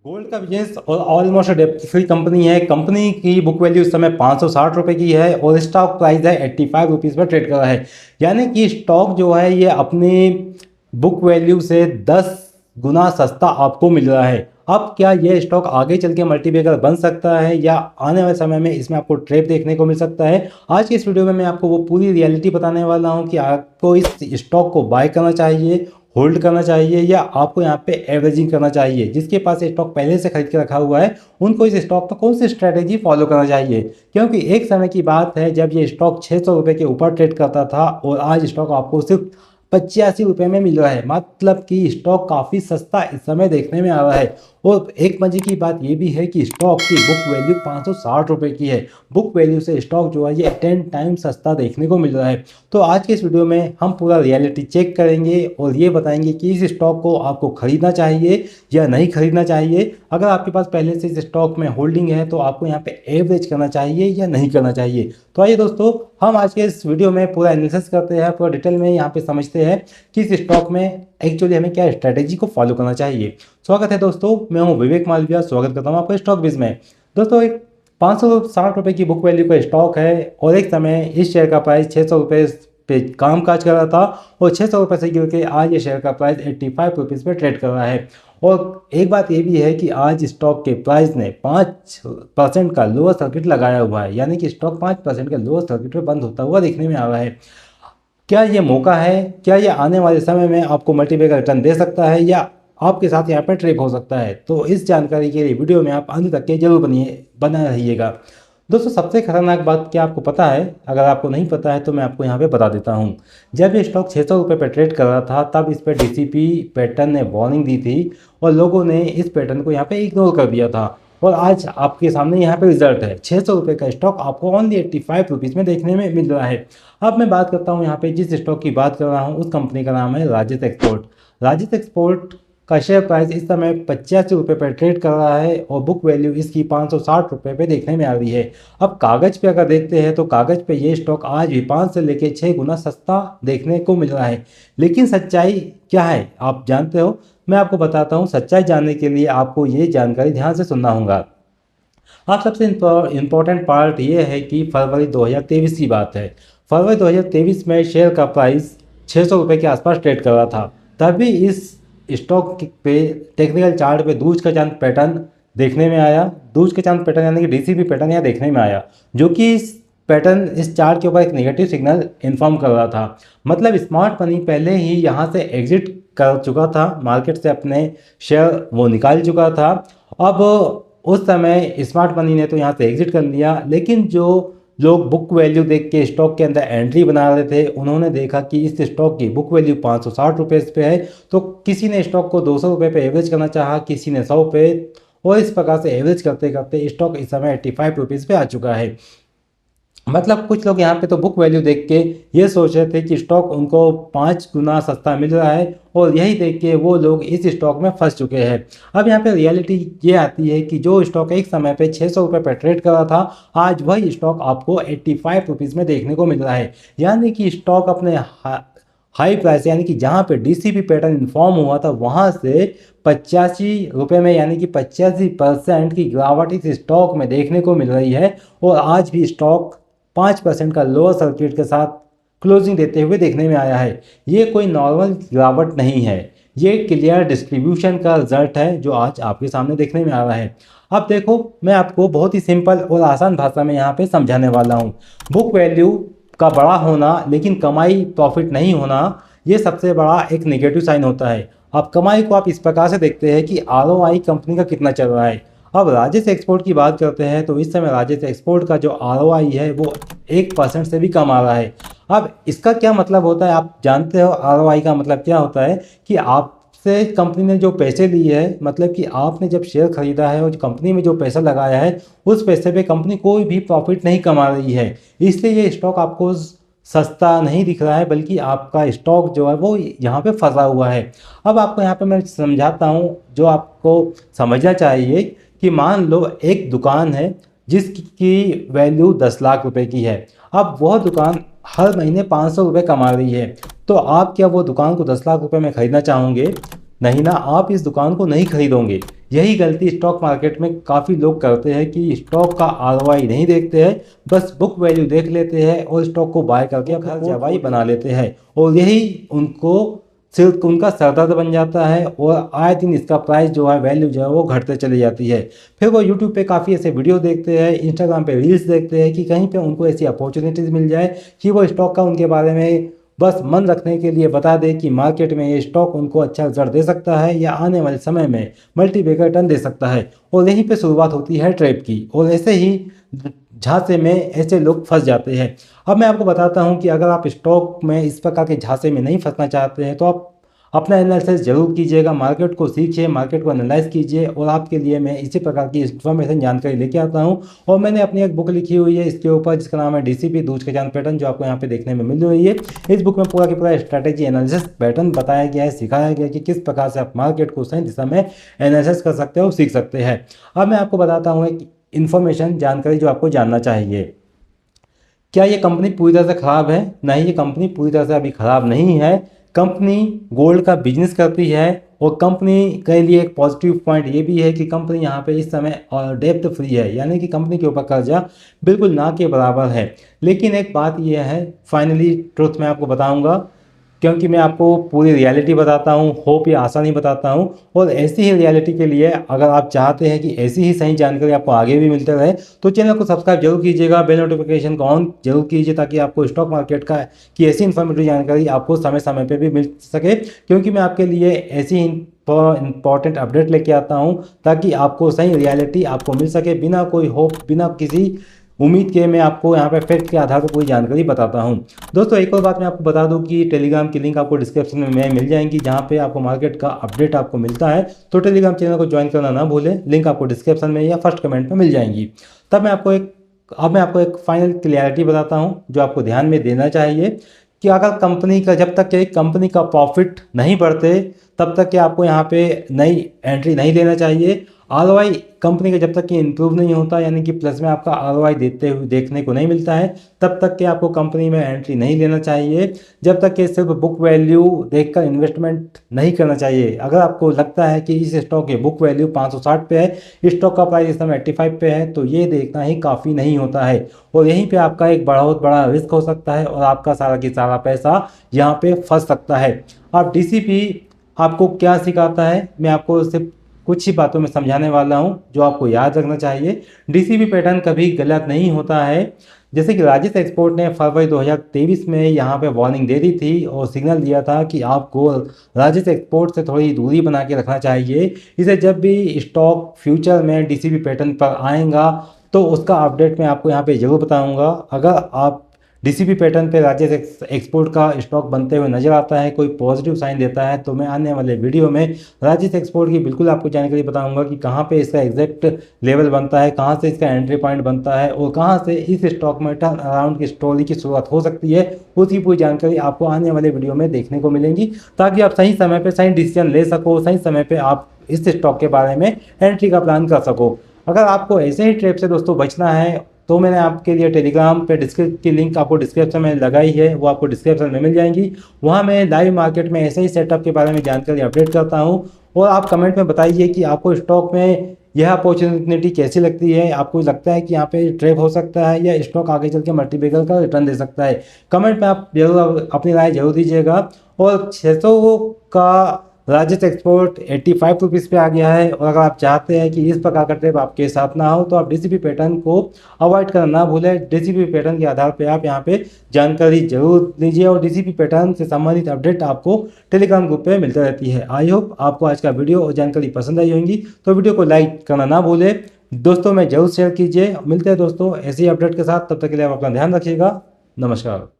Gold का business और almost डेप्ट free company है। कंपनी की बुक वैल्यू इस समय 560 रुपये की है और स्टॉक प्राइस है 85 रुपीज़ पर ट्रेड कर रहा है। यानी कि स्टॉक जो है ये अपनी बुक वैल्यू से 10 गुना सस्ता आपको मिल रहा है। अब क्या ये स्टॉक आगे चल के मल्टीबैगर बन सकता है या आने वाले समय में इसमें आपको ट्रैप देखने को मिल सकता है? आज की इस वीडियो में मैं आपको वो पूरी रियलिटी बताने वाला हूँ कि आपको इस स्टॉक को बाय करना चाहिए, होल्ड करना चाहिए या आपको यहाँ पे एवरेजिंग करना चाहिए। जिसके पास स्टॉक पहले से खरीद के रखा हुआ है उनको इस स्टॉक पर कौन सी स्ट्रैटेजी फॉलो करना चाहिए, क्योंकि एक समय की बात है जब ये स्टॉक 600 रुपये के ऊपर ट्रेड करता था और आज स्टॉक आपको सिर्फ 85 रुपये में मिल रहा है। मतलब कि स्टॉक काफ़ी सस्ता इस समय देखने में आ रहा है। और एक मजे की बात ये भी है कि स्टॉक की बुक वैल्यू 560 रुपये की है। बुक वैल्यू से स्टॉक जो है ये 10 टाइम सस्ता देखने को मिल रहा है। तो आज के इस वीडियो में हम पूरा रियलिटी चेक करेंगे और ये बताएंगे कि इस स्टॉक को आपको खरीदना चाहिए या नहीं खरीदना चाहिए। अगर आपके पास पहले से इस स्टॉक में होल्डिंग है तो आपको यहाँ पे एवरेज करना चाहिए या नहीं करना चाहिए। तो आइए दोस्तों, हम आज के इस वीडियो में पूरा एनालिसिस करते हैं, पूरा डिटेल में यहाँ पे समझते हैं कि इस स्टॉक में एक्चुअली हमें क्या स्ट्रेटेजी को फॉलो करना चाहिए। स्वागत है दोस्तों, मैं हूँ विवेक मालविया, स्वागत करता हूँ आपको स्टॉक बिज में। दोस्तों, एक 560 रुपये की बुक वैल्यू का स्टॉक है और एक समय इस शेयर का प्राइस 600 रुपये पे काम काज कर रहा था और 600 रुपये से गिर के आज ये शेयर का प्राइस 85 रुपीज़ पे ट्रेड कर रहा है। और एक बात ये भी है कि आज स्टॉक के प्राइस ने 5% का लोअर सर्किट लगाया हुआ है, यानी कि स्टॉक 5% के लोअर सर्किट पे बंद होता हुआ देखने में आ रहा है। क्या ये मौका है? क्या ये आने वाले समय में आपको मल्टीबैगर रिटर्न दे सकता है या आपके साथ यहाँ पर ट्रैप हो सकता है? तो इस जानकारी के लिए वीडियो में आप अंत तक के जरूर बने रहिएगा। दोस्तों, सबसे खतरनाक बात क्या आपको पता है? अगर आपको नहीं पता है तो मैं आपको यहाँ पे बता देता हूँ। जब ये स्टॉक 600 रुपये पर ट्रेड कर रहा था तब इस पर डीसीपी पैटर्न ने वार्निंग दी थी और लोगों ने इस पैटर्न को यहाँ पे इग्नोर कर दिया था। और आज आपके सामने यहाँ पे रिजल्ट है, 600 रुपये का स्टॉक आपको ओनली 85 रुपीज़ में देखने में मिल रहा है। अब मैं बात करता हूँ यहाँ पे जिस स्टॉक की बात कर रहा हूँ उस कंपनी का नाम है राजेश एक्सपोर्ट। राजेश एक्सपोर्ट का शेयर प्राइस इस समय 85 रुपये पर ट्रेड कर रहा है और बुक वैल्यू इसकी 560 रुपये पे देखने में आ रही है। अब कागज़ पे अगर देखते हैं तो कागज़ पे ये स्टॉक आज भी 5 से लेकर 6 गुना सस्ता देखने को मिल रहा है। लेकिन सच्चाई क्या है आप जानते हो? मैं आपको बताता हूँ। सच्चाई जानने के लिए आपको ये जानकारी ध्यान से सुनना होगा। अब सबसे इम्पोर्टेंट पार्ट ये है कि फरवरी 2023 की बात है। फरवरी 2023 में शेयर का प्राइस 600 रुपये के आसपास ट्रेड कर रहा था। तभी इस स्टॉक पे टेक्निकल चार्ट पे दूज का चांद पैटर्न देखने में आया। दूज का चांद पैटर्न यानी कि डीसीपी पैटर्न यहाँ देखने में आया, जो कि इस पैटर्न इस चार्ट के ऊपर एक नेगेटिव सिग्नल इन्फॉर्म कर रहा था। मतलब स्मार्ट मनी पहले ही यहाँ से एग्जिट कर चुका था, मार्केट से अपने शेयर वो निकाल चुका था। अब उस समय स्मार्ट मनी ने तो यहाँ से एग्जिट कर लिया, लेकिन जो लोग बुक वैल्यू देख के स्टॉक के अंदर एंट्री बना रहे थे उन्होंने देखा कि इस स्टॉक की बुक वैल्यू 560 रुपये पे है, तो किसी ने स्टॉक को 200 रुपये पे एवरेज करना चाहा, किसी ने 100 पे, और इस प्रकार से एवरेज करते करते स्टॉक इस समय 85 रुपीज़ पे आ चुका है। मतलब कुछ लोग यहाँ पे तो बुक वैल्यू देख के ये सोच रहे थे कि स्टॉक उनको 5 गुना सस्ता मिल रहा है और यही देख के वो लोग इस स्टॉक में फंस चुके हैं। अब यहाँ पे रियलिटी ये आती है कि जो स्टॉक एक समय पे 600 रुपये पर ट्रेड कर रहा था आज वही स्टॉक आपको 85 रुपीज़ में देखने को मिल रहा है। यानी कि स्टॉक अपने हाई प्राइस यानी कि जहाँ पे डीसीपी पैटर्न इन्फॉर्म हुआ था वहाँ से 85 रुपये में यानी कि 85% की गिरावट इस स्टॉक में देखने को मिल रही है और आज भी स्टॉक 5% का लोअर सर्किट के साथ क्लोजिंग देते हुए देखने में आया है। ये कोई नॉर्मल गिरावट नहीं है, ये क्लियर डिस्ट्रीब्यूशन का रिजल्ट है जो आज आपके सामने देखने में आ रहा है। अब देखो, मैं आपको बहुत ही सिंपल और आसान भाषा में यहाँ पे समझाने वाला हूँ। बुक वैल्यू का बड़ा होना लेकिन कमाई प्रॉफिट नहीं होना, ये सबसे बड़ा एक नेगेटिव साइन होता है। अब कमाई को आप इस प्रकार से देखते हैं कि आरओआई कंपनी का कितना चल रहा है। अब राजेश एक्सपोर्ट की बात करते हैं तो इस समय राजेश एक्सपोर्ट का जो आरओआई है वो 1% से भी कम आ रहा है। अब इसका क्या मतलब होता है आप जानते हो? आरओआई का मतलब क्या होता है कि आपसे कंपनी ने जो पैसे लिए हैं, मतलब कि आपने जब शेयर खरीदा है और कंपनी में जो पैसा लगाया है उस पैसे पे कंपनी कोई भी प्रॉफिट नहीं कमा रही है, इसलिए ये स्टॉक आपको सस्ता नहीं दिख रहा है बल्कि आपका स्टॉक जो है वो यहाँ पे फंसा हुआ है। अब आपको यहाँ पे मैं समझाता हूँ जो आपको समझना चाहिए कि मान लो एक दुकान है जिसकी वैल्यू 10 लाख रुपए की है। अब वह दुकान हर महीने 500 रुपये कमा रही है, तो आप क्या वो दुकान को 10 लाख रुपए में खरीदना चाहोगे? नहीं ना आप इस दुकान को नहीं खरीदोगे। यही गलती स्टॉक मार्केट में काफ़ी लोग करते हैं कि स्टॉक का आरओआई नहीं देखते हैं, बस बुक वैल्यू देख लेते हैं और स्टॉक को बाय करके अपना जवाई बना लेते हैं, और यही उनको सिर्फ उनका सरदर्द बन जाता है और आए दिन इसका प्राइस जो है, वैल्यू जो है वो घटते चली जाती है। फिर वो यूट्यूब पे काफ़ी ऐसे वीडियो देखते हैं, इंस्टाग्राम पे रील्स देखते हैं कि कहीं पे उनको ऐसी अपॉर्चुनिटीज़ मिल जाए कि वो स्टॉक का उनके बारे में बस मन रखने के लिए बता दे कि मार्केट में ये स्टॉक उनको अच्छा रिजल्ट दे सकता है या आने वाले समय में मल्टीबैगर रिटर्न दे सकता है, और यहीं पे शुरुआत होती है ट्रैप की। और ऐसे ही झांसे में ऐसे लोग फंस जाते हैं। अब मैं आपको बताता हूं कि अगर आप स्टॉक में इस प्रकार के झांसे में नहीं फंसना चाहते हैं तो आप अपना एनालिसिस जरूर कीजिएगा, मार्केट को सीखिए, मार्केट को एनालाइज कीजिए, और आपके लिए मैं इसी प्रकार की इन्फॉर्मेशन जानकारी लेके आता हूं। और मैंने अपनी एक बुक लिखी हुई है इसके ऊपर, जिसका नाम है डीसीपी दूज का चांद पैटर्न, जो आपको यहाँ पे देखने में मिल रही है। इस बुक में पूरा की पूरा स्ट्रैटेजी एनालिसिस पैटर्न बताया गया है, सिखाया गया कि किस प्रकार से आप मार्केट को सही दिशा में एनालिसिस कर सकते हो और सीख सकते हैं। अब मैं आपको बताता हूँ एक इन्फॉर्मेशन, जानकारी जो आपको जानना चाहिए। क्या ये कंपनी पूरी तरह से ख़राब है? नहीं, ये कंपनी पूरी तरह से अभी ख़राब नहीं है। कंपनी गोल्ड का बिजनेस करती है, और कंपनी के लिए एक पॉजिटिव पॉइंट ये भी है कि कंपनी यहाँ पे इस समय डेप्थ फ्री है, यानी कि कंपनी के ऊपर कर्जा बिल्कुल ना के बराबर है। लेकिन एक बात ये है, फाइनली ट्रुथ मैं आपको बताऊंगा, क्योंकि मैं आपको पूरी रियलिटी बताता हूँ, होप या आशा नहीं बताता हूँ। और ऐसी ही रियलिटी के लिए अगर आप चाहते हैं कि ऐसी ही सही जानकारी आपको आगे भी मिलते रहे, तो चैनल को सब्सक्राइब जरूर कीजिएगा, बेल नोटिफिकेशन को ऑन जरूर कीजिए, ताकि आपको स्टॉक मार्केट का की ऐसी इन्फॉर्मेटिव जानकारी आपको समय समय पर भी मिल सके। क्योंकि मैं आपके लिए ऐसी इंपॉर्टेंट अपडेट लेके आता हूँ ताकि आपको सही रियलिटी आपको मिल सके, बिना कोई होप, बिना किसी उम्मीद के मैं आपको यहाँ पे फैक्ट के आधार पर पूरी जानकारी बताता हूँ। दोस्तों एक और बात मैं आपको बता दूँ कि टेलीग्राम की लिंक आपको डिस्क्रिप्शन में मिल जाएंगी, जहाँ पे आपको मार्केट का अपडेट आपको मिलता है। तो टेलीग्राम चैनल को ज्वाइन करना ना भूलें, लिंक आपको डिस्क्रिप्शन में या फर्स्ट कमेंट में मिल जाएंगी। अब मैं आपको एक फाइनल क्लियरिटी बताता हूँ जो आपको ध्यान में देना चाहिए, कि अगर कंपनी का, जब तक कि कंपनी का प्रॉफिट नहीं बढ़ते तब तक कि आपको यहाँ पे नई एंट्री नहीं लेना चाहिए। आरओआई कंपनी का जब तक कि इंप्रूव नहीं होता, यानी कि प्लस में आपका आरओआई देते हुए देखने को नहीं मिलता है, तब तक कि आपको कंपनी में एंट्री नहीं लेना चाहिए। जब तक कि सिर्फ बुक वैल्यू देखकर इन्वेस्टमेंट नहीं करना चाहिए। अगर आपको लगता है कि इस स्टॉक की बुक वैल्यू 560 पे है, स्टॉक का प्राइस इस समय 85 पे है, तो ये देखना ही काफ़ी नहीं होता है, और यहीं पर आपका एक बहुत बड़ा रिस्क हो सकता है और आपका सारा की सारा पैसा यहाँ पर फंस सकता है। अब डीसीपी आपको क्या सिखाता है, मैं आपको सिर्फ कुछ ही बातों में समझाने वाला हूं जो आपको याद रखना चाहिए। डीसीपी पैटर्न कभी गलत नहीं होता है। जैसे कि राजेश एक्सपोर्ट ने फरवरी 2023 में यहाँ पे वार्निंग दे दी थी और सिग्नल दिया था कि आपको राजेश एक्सपोर्ट से थोड़ी दूरी बना के रखना चाहिए। इसे जब भी स्टॉक फ्यूचर में डीसीपी पैटर्न पर आएगा तो उसका अपडेट मैं आपको यहाँ पे जरूर बताऊँगा। अगर आप डीसीपी पैटर्न पे राजेश एक्सपोर्ट का स्टॉक बनते हुए नजर आता है, कोई पॉजिटिव साइन देता है, तो मैं आने वाले वीडियो में राजेश एक्सपोर्ट की बिल्कुल आपको जानकारी बताऊंगा कि कहां पे इसका एग्जैक्ट लेवल बनता है, कहां से इसका एंट्री पॉइंट बनता है और कहां से इस स्टॉक में टर्न अराउंड की स्टोरी की शुरुआत हो सकती है। उसकी पूरी जानकारी आपको आने वाले वीडियो में देखने को मिलेंगी, ताकि आप सही समय पर सही डिसीजन ले सको, सही समय पर आप इस स्टॉक के बारे में एंट्री का प्लान कर सको। अगर आपको ऐसे ही ट्रैप से दोस्तों बचना है तो मैंने आपके लिए टेलीग्राम पे की लिंक आपको डिस्क्रिप्शन में लगाई है, वो आपको डिस्क्रिप्शन में मिल जाएंगी। वहाँ मैं लाइव मार्केट में ऐसे ही सेटअप के बारे में जानकारी अपडेट करता हूँ, और आप कमेंट में बताइए कि आपको स्टॉक में यह अपॉर्चुनिटी कैसी लगती है। आपको लगता है कि यहाँ पे ट्रैप हो सकता है या स्टॉक आगे चल के मल्टीबैगर का रिटर्न दे सकता है? कमेंट में आप जरूर अपनी राय जरूर दीजिएगा। और 600 का राजेश एक्सपोर्ट 85 रुपीज़ पे आ गया है, और अगर आप चाहते हैं कि इस प्रकार का ट्रेप आपके साथ ना हो तो आप डीसीपी पैटर्न को अवॉइड करना ना भूलें। डीसीपी पैटर्न के आधार पे आप यहाँ पे जानकारी जरूर लीजिए, और डीसीपी पैटर्न से संबंधित अपडेट आपको टेलीग्राम ग्रुप पे मिलती रहती है। आई होप आपको आज का वीडियो और जानकारी पसंद आई होंगी, तो वीडियो को लाइक करना ना भूलें, दोस्तों में जरूर शेयर कीजिए। मिलते हैं दोस्तों ऐसे ही अपडेट के साथ, तब तक के लिए आप अपना ध्यान रखिएगा। नमस्कार।